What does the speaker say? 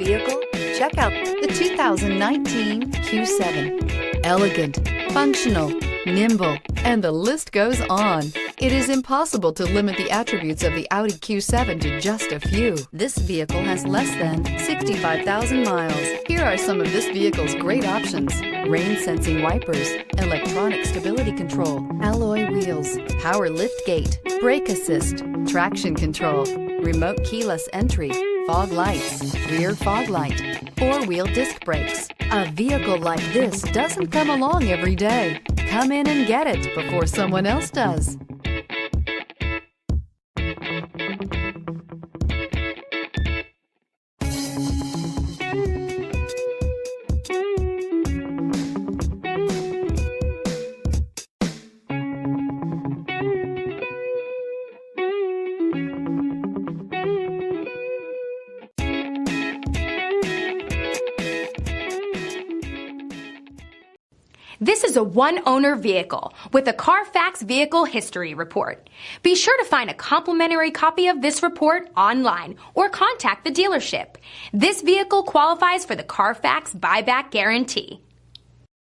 vehicle? Check out the 2019 Q7. Elegant, functional, nimble, and the list goes on. It is impossible to limit the attributes of the Audi Q7 to just a few. This vehicle has less than 65,000 miles. Here are some of this vehicle's great options: rain-sensing wipers, electronic stability control, alloy wheels, power liftgate, brake assist, traction control, remote keyless entry, fog lights, rear fog light, four-wheel disc brakes. A vehicle like this doesn't come along every day. Come in and get it before someone else does. This is a one-owner vehicle with a CARFAX vehicle history report. Be sure to find a complimentary copy of this report online or contact the dealership. This vehicle qualifies for the CARFAX buyback guarantee.